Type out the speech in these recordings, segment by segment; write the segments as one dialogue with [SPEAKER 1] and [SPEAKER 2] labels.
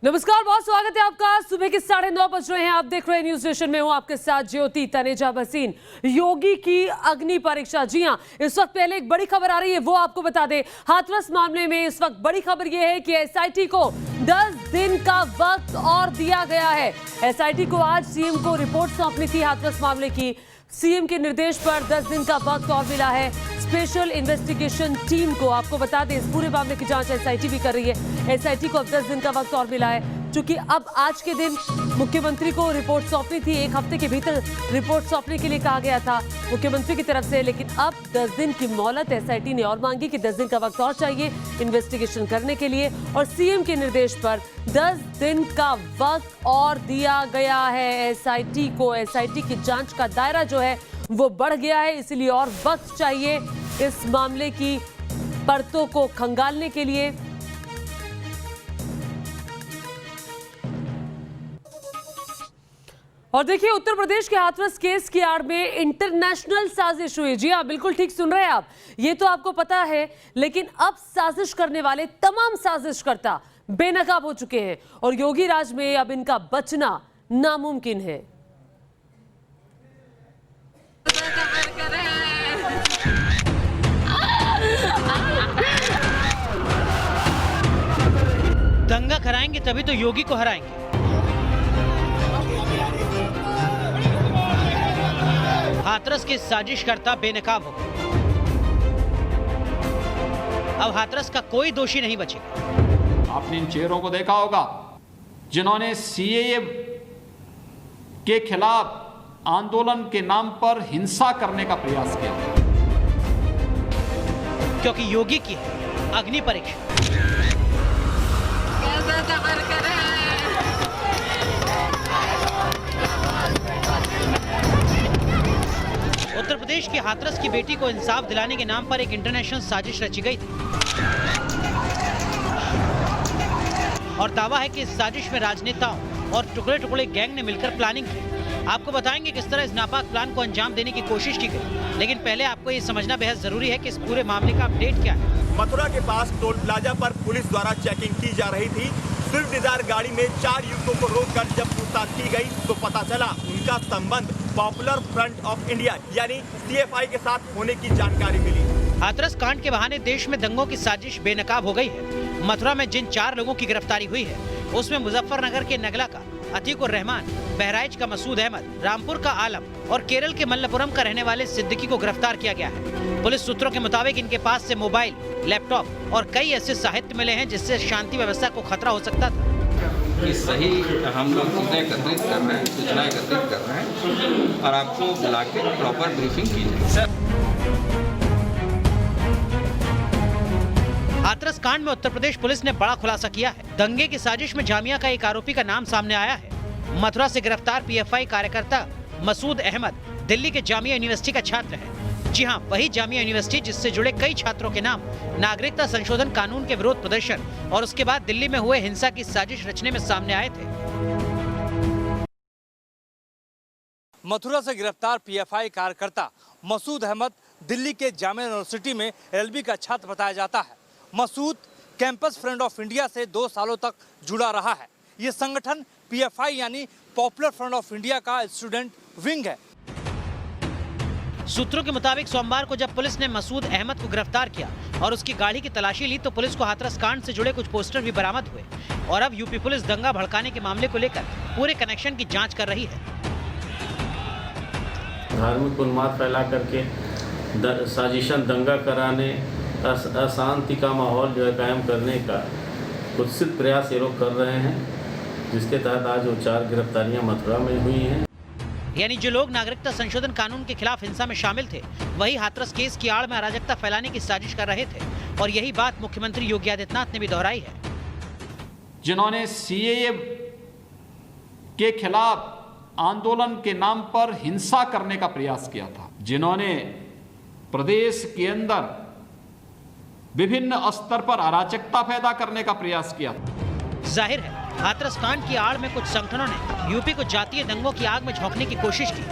[SPEAKER 1] नमस्कार, बहुत स्वागत है आपका। सुबह के 9:30 बज रहे हैं। आप देख रहे हैं न्यूज नेशन में हूं आपके साथ ज्योति तनेजा भसीन। योगी की अग्नि परीक्षा, जी हां, इस वक्त पहले एक बड़ी खबर आ रही है, वो आपको बता दें। हाथरस मामले में इस वक्त बड़ी खबर यह है कि एसआईटी को 10 दिन का वक्त और दिया गया है। एसआईटी को आज सीएम को रिपोर्ट सौंपनी थी हाथरस मामले की। सीएम के निर्देश पर 10 दिन का वक्त और मिला है स्पेशल इन्वेस्टिगेशन टीम को। आपको बता दें, इस पूरे मामले की जांच एसआईटी भी कर रही है। एसआईटी को अब 10 दिन का वक्त और मिला है, क्योंकि अब आज के दिन मुख्यमंत्री को रिपोर्ट सौंपनी थी। एक हफ्ते के भीतर रिपोर्ट सौंपने के लिए कहा गया था मुख्यमंत्री की तरफ से, लेकिन अब 10 दिन की मोहलत एसआईटी ने और मांगी कि 10 दिन का वक्त और चाहिए इन्वेस्टिगेशन करने के लिए, और सीएम के निर्देश पर 10 दिन का वक्त और दिया गया है एसआईटी को। एसआईटी की जांच का दायरा जो है वो बढ़ गया है, इसलिए और वक्त चाहिए इस मामले की परतों को खंगालने के लिए। और देखिए, उत्तर प्रदेश के हाथरस केस की आड़ में इंटरनेशनल साजिश हुई। जी हां, बिल्कुल ठीक सुन रहे हैं आप, ये तो आपको पता है, लेकिन अब साजिश करने वाले तमाम साजिशकर्ता बेनकाब हो चुके हैं और योगी राज में अब इनका बचना नामुमकिन है।
[SPEAKER 2] दंगा कराएंगे तभी तो योगी को हराएंगे। हाथरस के साजिशकर्ता बेनकाब हो गए। अब हाथरस का कोई दोषी नहीं बचेगा।
[SPEAKER 3] आपने इन चेहरों को देखा होगा जिन्होंने सीएए के खिलाफ आंदोलन के नाम पर हिंसा करने का प्रयास किया,
[SPEAKER 2] क्योंकि योगी की है अग्नि परीक्षा। उत्तर प्रदेश की हाथरस की बेटी को इंसाफ दिलाने के नाम पर एक इंटरनेशनल साजिश रची गई थी और दावा है कि इस साजिश में राजनेताओं और टुकड़े टुकड़े गैंग ने मिलकर प्लानिंग की। आपको बताएंगे किस तरह इस नापाक प्लान को अंजाम देने की कोशिश की गई, लेकिन पहले आपको ये समझना बेहद जरूरी है कि इस पूरे मामले का अपडेट क्या है।
[SPEAKER 4] मथुरा के पास टोल प्लाजा पर पुलिस द्वारा चेकिंग की जा रही थी। स्विफ्ट डिजायर गाड़ी में 4 युवकों को रोककर जब पूछताछ की गई तो पता चला उनका संबंध पॉपुलर फ्रंट ऑफ इंडिया यानी पीएफआई के साथ होने की जानकारी मिली।
[SPEAKER 2] हाथरस कांड के बहाने देश में दंगों की साजिश बेनकाब हो गई है। मथुरा में जिन 4 लोगों की गिरफ्तारी हुई है, उसमें मुजफ्फरनगर के नगला का अतीकुर रहमान, बहराइच का मसूद अहमद, रामपुर का आलम और केरल के मल्लपुरम का रहने वाले सिद्दीकी को गिरफ्तार किया गया है। पुलिस सूत्रों के मुताबिक इनके पास से मोबाइल, लैपटॉप और कई ऐसे साहित्य मिले हैं जिससे शांति व्यवस्था को खतरा हो सकता था।
[SPEAKER 5] कि सही हम लोग चीज़ें एकत्रित कर रहे हैं, सूचना एकत्रित कर रहे हैं और आपको बुला के प्रॉपर ब्रीफिंग की जाए।
[SPEAKER 2] हाथरस कांड में उत्तर प्रदेश पुलिस ने बड़ा खुलासा किया है। दंगे की साजिश में जामिया का एक आरोपी का नाम सामने आया है। मथुरा से गिरफ्तार पीएफआई कार्यकर्ता मसूद अहमद दिल्ली के जामिया यूनिवर्सिटी का छात्र है। जी हां, वही जामिया यूनिवर्सिटी जिससे जुड़े कई छात्रों के नाम नागरिकता संशोधन कानून के विरोध प्रदर्शन और उसके बाद दिल्ली में हुए हिंसा की साजिश रचने में सामने आए थे।
[SPEAKER 6] मथुरा से गिरफ्तार पीएफआई कार्यकर्ता मसूद अहमद दिल्ली के जामिया यूनिवर्सिटी में एलएलबी का छात्र बताया जाता है। Masood campus front of India से 2 सालों तक जुड़ा रहा है। ये संगठन पीएफआई यानी पॉपुलर फ्रंट ऑफ इंडिया का स्टूडेंट विंग है।
[SPEAKER 2] सूत्रों के मुताबिक सोमवार को जब पुलिस ने मसूद अहमद को गिरफ्तार किया और उसकी गाड़ी की तलाशी ली तो पुलिस को हाथरस कांड से जुड़े कुछ पोस्टर भी बरामद हुए और अब यूपी पुलिस दंगा भड़काने के मामले को लेकर पूरे कनेक्शन की जांच कर रही है।
[SPEAKER 7] धार्मिक उन्माद फैला करके साजिशन दंगा कराने, अशांति का माहौल जो है कायम करने का कुत्सित प्रयास ये लोग कर रहे हैं, जिसके तहत आज वो 4 गिरफ्तारियां मथुरा में हुई हैं।
[SPEAKER 2] यानी जो लोग नागरिकता संशोधन कानून के खिलाफ हिंसा में शामिल थे, वही हाथरस केस की आड़ में अराजकता फैलाने की साजिश कर रहे थे और यही बात मुख्यमंत्री योगी आदित्यनाथ ने भी दोहराई है।
[SPEAKER 3] जिन्होंने सीएए के खिलाफ आंदोलन के नाम पर हिंसा करने का प्रयास किया था, जिन्होंने प्रदेश के अंदर विभिन्न स्तर पर अराजकता पैदा करने का प्रयास किया था।
[SPEAKER 2] जाहिर है हाथरस कांड की आड़ में कुछ संगठनों ने यूपी को जातीय दंगों की आग में झोंकने की कोशिश की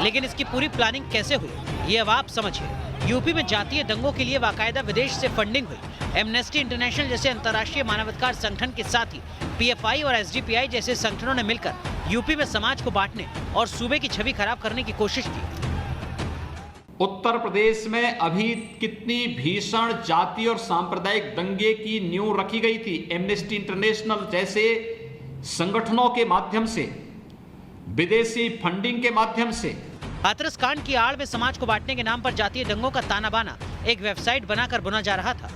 [SPEAKER 2] लेकिन इसकी पूरी प्लानिंग कैसे हुई, ये अब आप समझिए। यूपी में जातीय दंगों के लिए बाकायदा विदेश से फंडिंग हुई। एमनेस्टी इंटरनेशनल जैसे अंतर्राष्ट्रीय मानवाधिकार संगठन के साथ ही पीएफआई और एसडीपीआई जैसे संगठनों ने मिलकर यूपी में समाज को बांटने और सूबे की छवि खराब करने की कोशिश की।
[SPEAKER 3] उत्तर प्रदेश में अभी कितनी भीषण जाति और सांप्रदायिक दंगे की नींव रखी गई थी एमनेस्टी इंटरनेशनल जैसे संगठनों के माध्यम से, विदेशी फंडिंग के माध्यम से।
[SPEAKER 2] हाथरस कांड की आड़ में समाज को बांटने के नाम पर जातीय दंगों का ताना बाना एक वेबसाइट बनाकर बुना जा रहा था।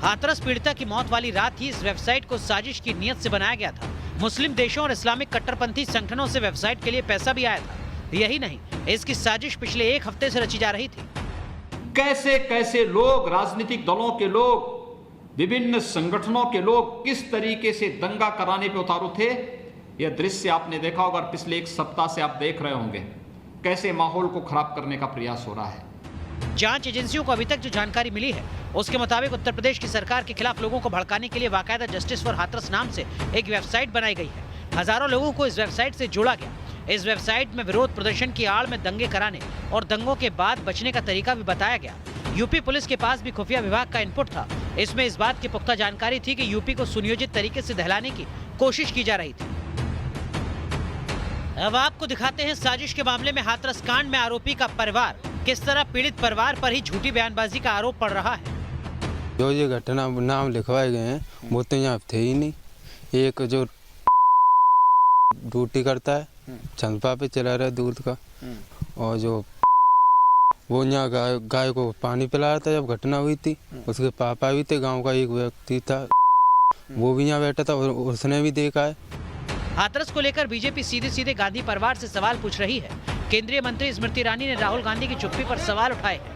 [SPEAKER 2] हाथरस पीड़िता की मौत वाली रात ही इस वेबसाइट को साजिश की नीयत से बनाया गया था। मुस्लिम देशों और इस्लामिक कट्टरपंथी संगठनों से वेबसाइट के लिए पैसा भी आया था। यही नहीं, इसकी साजिश पिछले एक हफ्ते से रची जा रही थी।
[SPEAKER 3] कैसे कैसे लोग, राजनीतिक दलों के लोग, विभिन्न संगठनों के लोग किस तरीके से दंगा कराने पे उतारू थे, यह दृश्य आपने देखा होगा। पिछले एक सप्ताह से आप देख रहे होंगे कैसे माहौल को खराब करने का प्रयास हो रहा है।
[SPEAKER 2] जांच एजेंसियों को अभी तक जो जानकारी मिली है उसके मुताबिक उत्तर प्रदेश की सरकार के खिलाफ लोगों को भड़काने के लिए बाकायदा जस्टिस फॉर हाथरस नाम से एक वेबसाइट बनाई गई है। हजारों लोगों को इस वेबसाइट से जोड़ा गया। इस वेबसाइट में विरोध प्रदर्शन की आड़ में दंगे कराने और दंगों के बाद बचने का तरीका भी बताया गया। यूपी पुलिस के पास भी खुफिया विभाग का इनपुट था। इसमें इस बात की पुख्ता जानकारी थी कि यूपी को सुनियोजित तरीके से दहलाने की कोशिश की जा रही थी। अब आपको दिखाते हैं साजिश के मामले में हाथरस कांड में आरोपी का परिवार किस तरह पीड़ित परिवार पर ही झूठी बयानबाजी का आरोप पड़ रहा है।
[SPEAKER 8] जो ये घटना नाम लिखवाए गए हैं वो तो यहाँ थे ही नहीं। एक जो ड्यूटी करता है चंदपा पे चला रहा है दूध का, और जो वो यहाँ गाय को पानी पिला रहा था जब घटना हुई थी। उसके पापा भी थे, गांव का एक व्यक्ति था वो भी यहाँ बैठा था और उसने भी देखा है।
[SPEAKER 2] हाथरस को लेकर बीजेपी सीधे सीधे गांधी परिवार से सवाल पूछ रही है। केंद्रीय मंत्री स्मृति ईरानी ने राहुल गांधी की चुप्पी पर सवाल उठाए हैं।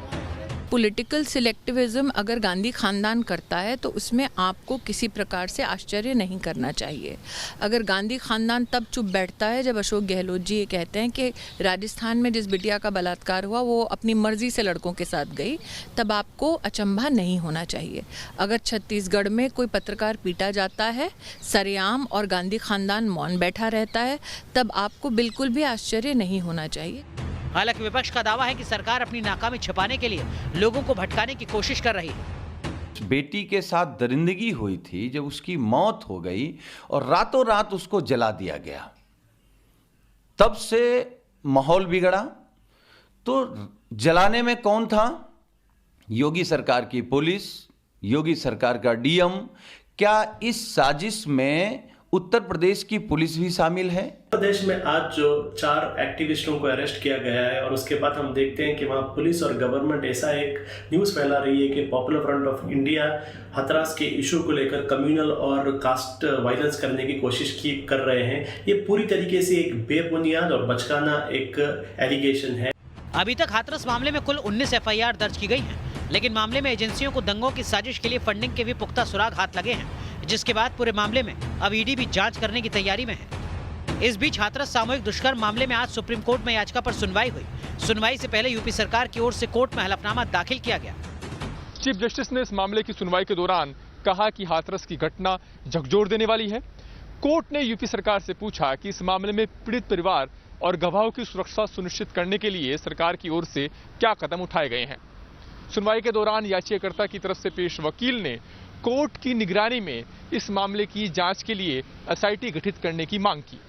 [SPEAKER 9] पॉलिटिकल सिलेक्टिविज्म अगर गांधी खानदान करता है तो उसमें आपको किसी प्रकार से आश्चर्य नहीं करना चाहिए। अगर गांधी खानदान तब चुप बैठता है जब अशोक गहलोत जी ये कहते हैं कि राजस्थान में जिस बिटिया का बलात्कार हुआ वो अपनी मर्जी से लड़कों के साथ गई, तब आपको अचंभा नहीं होना चाहिए। अगर छत्तीसगढ़ में कोई पत्रकार पीटा जाता है सरेआम और गांधी खानदान मौन बैठा रहता है, तब आपको बिल्कुल भी आश्चर्य नहीं होना चाहिए।
[SPEAKER 2] हालांकि विपक्ष का दावा है कि सरकार अपनी नाकामी छिपाने के लिए लोगों को भटकाने की कोशिश कर रही है।
[SPEAKER 10] बेटी के साथ दरिंदगी हुई थी, जब उसकी मौत हो गई और रातों रात उसको जला दिया गया, तब से माहौल बिगड़ा। तो जलाने में कौन था? योगी सरकार की पुलिस, योगी सरकार का डीएम। क्या इस साजिश में उत्तर प्रदेश की पुलिस भी शामिल है?
[SPEAKER 11] प्रदेश में आज जो 4 एक्टिविस्टों को अरेस्ट किया गया है और उसके बाद हम देखते हैं कि वहाँ पुलिस और गवर्नमेंट ऐसा एक न्यूज़ फैला रही है कि popular front of India Hathras के इशू को लेकर कम्युनल और कास्ट वायलेंस करने की कोशिश कर रहे हैं। ये पूरी तरीके से एक बेबुनियाद और बचकाना एक एलिगेशन है।
[SPEAKER 2] अभी तक हाथरस मामले में कुल 19 एफआईआर दर्ज की गई हैं, लेकिन मामले में एजेंसियों को दंगों की साजिश के लिए फंडिंग के भी पुख्ता सुराग हाथ लगे हैं, जिसके बाद पूरे मामले में अब ईडी भी जांच करने की तैयारी में है। इस बीच हाथरस सामूहिक दुष्कर्म मामले में आज सुप्रीम कोर्ट में याचिका पर सुनवाई हुई। सुनवाई से पहले यूपी सरकार की ओर से कोर्ट में हलफनामा दाखिल किया गया।
[SPEAKER 12] चीफ जस्टिस ने इस मामले की सुनवाई के दौरान कहा कि हाथरस की घटना झकझोर देने वाली है। कोर्ट ने यूपी सरकार से पूछा कि इस मामले में पीड़ित परिवार और गवाहों की सुरक्षा सुनिश्चित करने के लिए सरकार की ओर से क्या कदम उठाए गए हैं। सुनवाई के दौरान याचिकाकर्ता की तरफ से पेश वकील ने कोर्ट की निगरानी में इस मामले की जांच के लिए एसआईटी गठित करने की मांग की।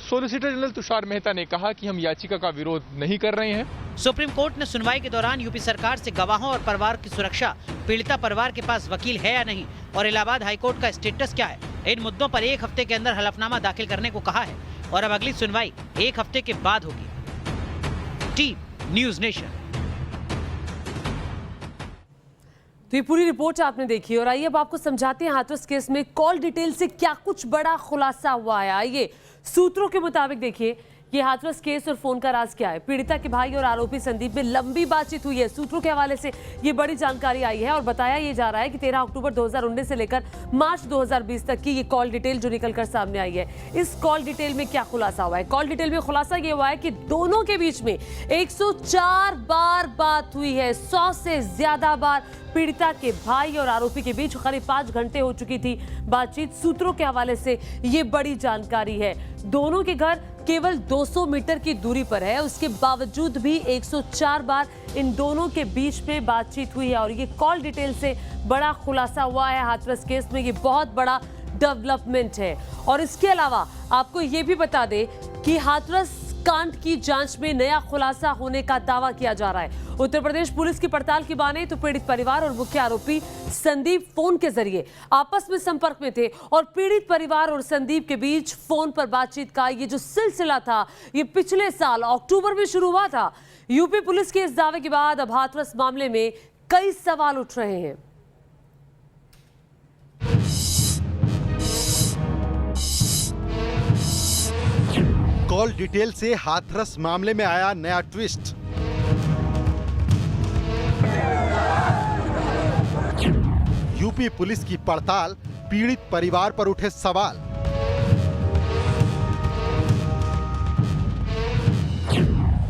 [SPEAKER 12] सॉलिसिटर जनरल तुषार मेहता ने कहा कि हम याचिका का विरोध नहीं कर रहे हैं।
[SPEAKER 2] सुप्रीम कोर्ट ने सुनवाई के दौरान यूपी सरकार से गवाहों और परिवार की सुरक्षा, पीड़िता परिवार के पास वकील है या नहीं और इलाहाबाद हाईकोर्ट का स्टेटस क्या है, इन मुद्दों पर 1 हफ्ते के अंदर हलफनामा दाखिल करने को कहा है और अब अगली सुनवाई 1 हफ्ते के बाद होगी। Team news nation.
[SPEAKER 1] तो ये पूरी रिपोर्ट आपने देखी और आइए अब आपको समझाते हैं हाथरस केस में कॉल डिटेल से क्या कुछ बड़ा खुलासा हुआ है। आइए सूत्रों के मुताबिक देखिए ये हाथरस केस और फोन का राज क्या है। पीड़िता के भाई और आरोपी संदीप में लंबी बातचीत हुई है। सूत्रों के हवाले से ये बड़ी जानकारी आई है और बताया ये जा रहा है कि 13 अक्टूबर 2019 से लेकर मार्च 2020 तक की ये कॉल डिटेल जो निकलकर सामने आई है। इस कॉल डिटेल में क्या खुलासा हुआ है? कॉल डिटेल में खुलासा ये हुआ है कि दोनों के बीच में 104 बार बात हुई है। 100 से ज्यादा बार पीड़िता के भाई और आरोपी के बीच करीब 5 घंटे हो चुकी थी बातचीत। सूत्रों के हवाले से ये बड़ी जानकारी है। दोनों के घर केवल 200 मीटर की दूरी पर है। उसके बावजूद भी 104 बार इन दोनों के बीच में बातचीत हुई है और ये कॉल डिटेल से बड़ा खुलासा हुआ है हाथरस केस में। ये बहुत बड़ा डेवलपमेंट है। और इसके अलावा आपको ये भी बता दें कि हाथरस कांड की जांच में नया खुलासा होने का दावा किया जा रहा है। उत्तर प्रदेश पुलिस की पड़ताल की माने तो पीड़ित परिवार और मुख्य आरोपी संदीप फोन के जरिए आपस में संपर्क में थे और पीड़ित परिवार और संदीप के बीच फोन पर बातचीत का ये जो सिलसिला था ये पिछले साल अक्टूबर में शुरू हुआ था। यूपी पुलिस के इस दावे के बाद अब हाथरस मामले में कई सवाल उठ रहे हैं।
[SPEAKER 13] कॉल डिटेल से हाथरस मामले में आया नया ट्विस्ट। यूपी पुलिस की पड़ताल, पीड़ित परिवार पर उठे सवाल।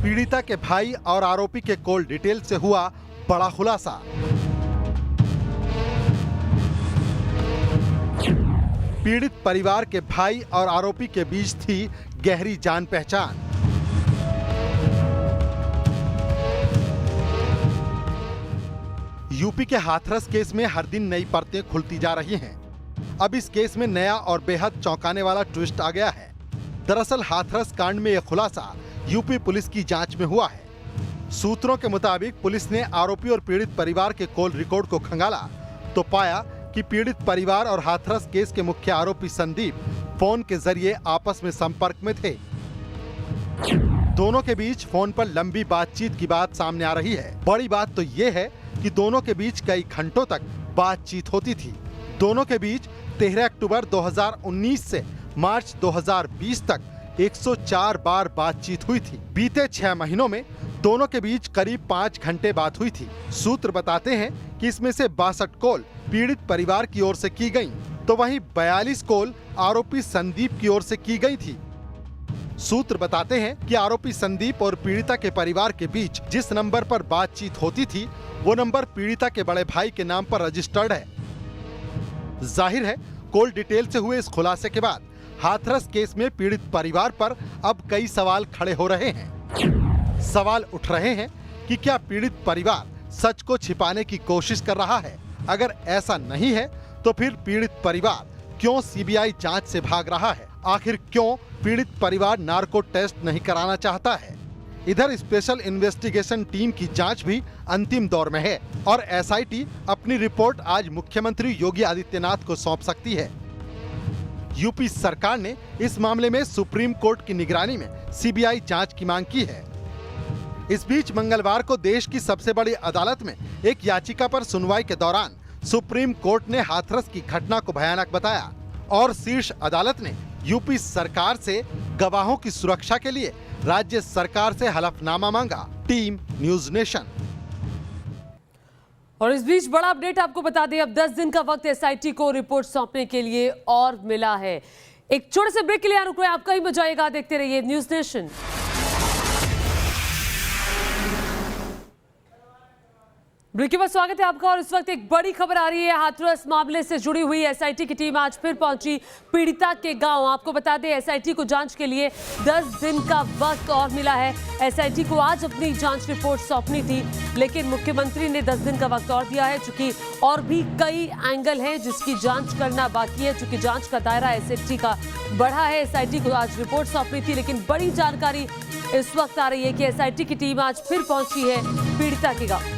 [SPEAKER 13] पीड़िता के भाई और आरोपी के कॉल डिटेल से हुआ बड़ा खुलासा। पीड़ित परिवार के भाई और आरोपी के बीच थी गहरी जान पहचान। यूपी के हाथरस केस में हर दिन नई परतें खुलती जा रही हैं। अब इस केस में नया और बेहद चौंकाने वाला ट्विस्ट आ गया है। दरअसल हाथरस कांड में यह खुलासा यूपी पुलिस की जांच में हुआ है। सूत्रों के मुताबिक पुलिस ने आरोपी और पीड़ित परिवार के कॉल रिकॉर्ड को खंगाला तो पाया कि पीड़ित परिवार और हाथरस केस के मुख्य आरोपी संदीप फोन के जरिए आपस में संपर्क में थे। दोनों के बीच फोन पर लंबी बातचीत की बात सामने आ रही है। बड़ी बात तो ये है कि दोनों के बीच कई घंटों तक बातचीत होती थी। दोनों के बीच 13 अक्टूबर 2019 से मार्च 2020 तक 104 बार बातचीत हुई थी। बीते 6 महीनों में दोनों के बीच करीब 5 घंटे बात हुई थी। सूत्र बताते हैं कि इसमें से 62 कॉल पीड़ित परिवार की ओर से की गईं, तो वहीं 42 कॉल आरोपी संदीप की ओर से की गई थी। सूत्र बताते हैं कि आरोपी संदीप और पीड़िता के परिवार के बीच जिस नंबर पर बातचीत होती थी वो नंबर पीड़िता के बड़े भाई के नाम पर रजिस्टर्ड है। जाहिर है कॉल डिटेल से हुए इस खुलासे के बाद हाथरस केस में पीड़ित परिवार पर अब कई सवाल खड़े हो रहे हैं। सवाल उठ रहे हैं कि क्या पीड़ित परिवार सच को छिपाने की कोशिश कर रहा है? अगर ऐसा नहीं है तो फिर पीड़ित परिवार क्यों सीबीआई जांच से भाग रहा है? आखिर क्यों पीड़ित परिवार नार्को टेस्ट नहीं कराना चाहता है? इधर स्पेशल इन्वेस्टिगेशन टीम की जांच भी अंतिम दौर में है और एसआईटी अपनी रिपोर्ट आज मुख्यमंत्री योगी आदित्यनाथ को सौंप सकती है। यूपी सरकार ने इस मामले में सुप्रीम कोर्ट की निगरानी में सीबीआई जांच की मांग की है। इस बीच मंगलवार को देश की सबसे बड़ी अदालत में एक याचिका पर सुनवाई के दौरान सुप्रीम कोर्ट ने हाथरस की घटना को भयानक बताया और शीर्ष अदालत ने यूपी सरकार से गवाहों की सुरक्षा के लिए राज्य सरकार से हलफनामा मांगा। Team news nation.
[SPEAKER 1] और इस बीच बड़ा अपडेट आपको बता दें, अब 10 दिन का वक्त एसआईटी को रिपोर्ट सौंपने के लिए और मिला है। एक छोटे से ब्रेक के लिए रुक रहे हैं, आपका ही मजा आएगा, देखते रहिए न्यूज नेशन। ब्रेक के बाद स्वागत है आपका और इस वक्त एक बड़ी खबर आ रही है। हाथरस मामले से जुड़ी हुई एसआईटी की टीम आज फिर पहुंची पीड़िता के गांव। आपको बता दें एसआईटी को जांच के लिए 10 दिन का वक्त और मिला है। एसआईटी को आज अपनी जांच रिपोर्ट सौंपनी थी, लेकिन मुख्यमंत्री ने 10 दिन का वक्त और दिया है, चूंकि और भी कई एंगल हैं जिसकी जांच करना बाकी है। चूंकि जांच का दायरा एसआईटी का बढ़ा है, एसआईटी को आज रिपोर्ट सौंपनी थी, लेकिन बड़ी जानकारी इस वक्त आ रही है कि एसआईटी की टीम आज फिर पहुंची है पीड़िता के गांव।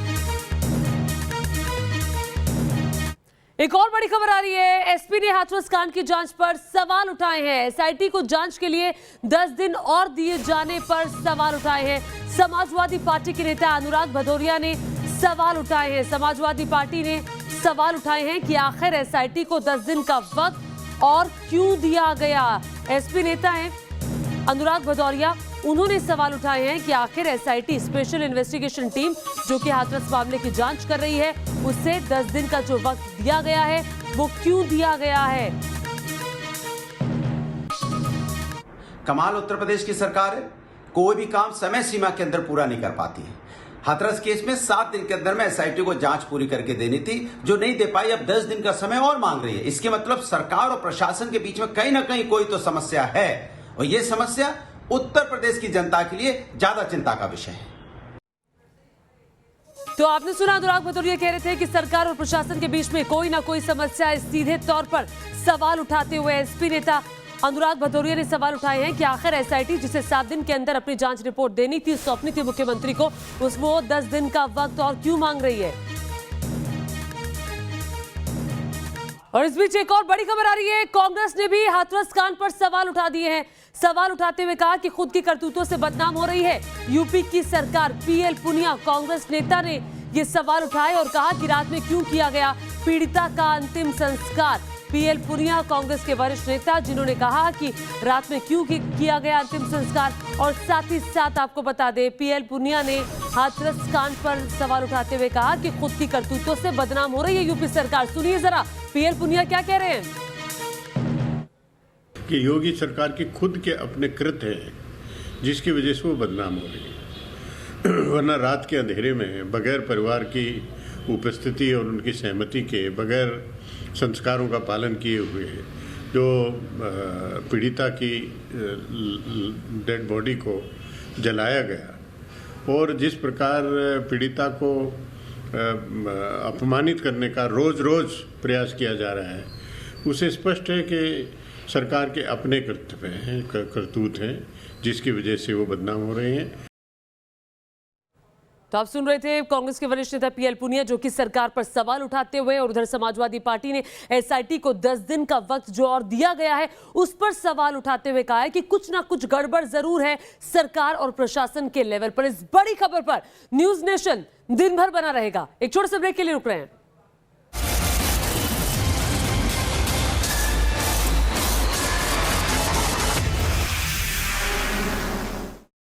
[SPEAKER 1] एक और बड़ी खबर आ रही है, एसपी ने हाथरस कांड की जांच पर सवाल उठाए हैं। एसआईटी को जांच के लिए 10 दिन और दिए जाने पर सवाल उठाए हैं। समाजवादी पार्टी के नेता अनुराग भदौरिया ने सवाल उठाए हैं। समाजवादी पार्टी ने सवाल उठाए हैं कि आखिर एसआईटी को 10 दिन का वक्त और क्यों दिया गया। एसपी नेता हैं अनुराग भदौरिया, उन्होंने सवाल उठाए हैं कि आखिर एसआईटी स्पेशल इन्वेस्टिगेशन टीम जो कि हाथरस मामले की जांच कर रही है, उसे 10 दिन का जो वक्त दिया गया है वो क्यों दिया गया है।
[SPEAKER 14] कमाल उत्तर प्रदेश की सरकार है, कोई भी काम समय सीमा के अंदर पूरा नहीं कर पाती है। हाथरस केस में 7 दिन के अंदर में एसआईटी को जांच पूरी करके देनी थी, जो नहीं दे पाई, अब 10 दिन का समय और मांग रही है। इसके मतलब सरकार और प्रशासन के बीच में कहीं ना कहीं कोई तो समस्या है, और ये समस्या उत्तर प्रदेश की जनता के लिए ज्यादा चिंता का विषय है।
[SPEAKER 1] तो आपने सुना, अनुराग भदौरिया कह रहे थे कि सरकार और प्रशासन के बीच में कोई ना कोई समस्या है। सीधे तौर पर सवाल उठाते हुए एसपी नेता अनुराग भदौरिया ने सवाल उठाए हैं कि आखिर एसआईटी जिसे 7 दिन के अंदर अपनी जांच रिपोर्ट देनी थी, सौंपनी थी मुख्यमंत्री को, उसमें वो 10 दिन का वक्त और क्यों मांग रही है। और इस बीच एक और बड़ी खबर आ रही है, कांग्रेस ने भी हाथरस कांड पर सवाल उठा दिए हैं। सवाल उठाते हुए कहा कि खुद की करतूतों से बदनाम हो रही है यूपी की सरकार। पीएल पुनिया कांग्रेस नेता ने ये सवाल उठाए और कहा कि रात में क्यों किया गया पीड़िता का अंतिम संस्कार। पीएल पुनिया कांग्रेस के वरिष्ठ नेता जिन्होंने कहा कि रात में क्यों किया गया अंतिम संस्कार। और साथ ही साथ आपको बता दें, पीएल पुनिया ने हाथरस कांड पर सवाल उठाते हुए कहा कि खुद की करतूतों से बदनाम हो रही है यूपी सरकार। सुनिए जरा पीएल पुनिया क्या कह रहे हैं।
[SPEAKER 15] कि योगी सरकार के खुद के अपने कृत्य हैं जिसकी वजह से वो बदनाम हो रही है, वरना रात के अंधेरे में बगैर परिवार की उपस्थिति और उनकी सहमति के, बगैर संस्कारों का पालन किए हुए जो पीड़िता की डेड बॉडी को जलाया गया और जिस प्रकार पीड़िता को अपमानित करने का रोज रोज प्रयास किया जा रहा है, उसे स्पष्ट है कि सरकार के अपने कर्तव्य हैं, करतूत हैं, जिसकी वजह से वो बदनाम हो रहे हैं।
[SPEAKER 1] तो आप सुन रहे थे कांग्रेस के वरिष्ठ नेता पीएल पुनिया जो कि सरकार पर सवाल उठाते हुए, और उधर समाजवादी पार्टी ने एसआईटी को 10 दिन का वक्त जो और दिया गया है उस पर सवाल उठाते हुए कहा है कि कुछ ना कुछ गड़बड़ जरूर है सरकार और प्रशासन के लेवल पर। इस बड़ी खबर पर न्यूज नेशन दिन भर बना रहेगा। एक छोटे से ब्रेक के लिए रुक रहे हैं।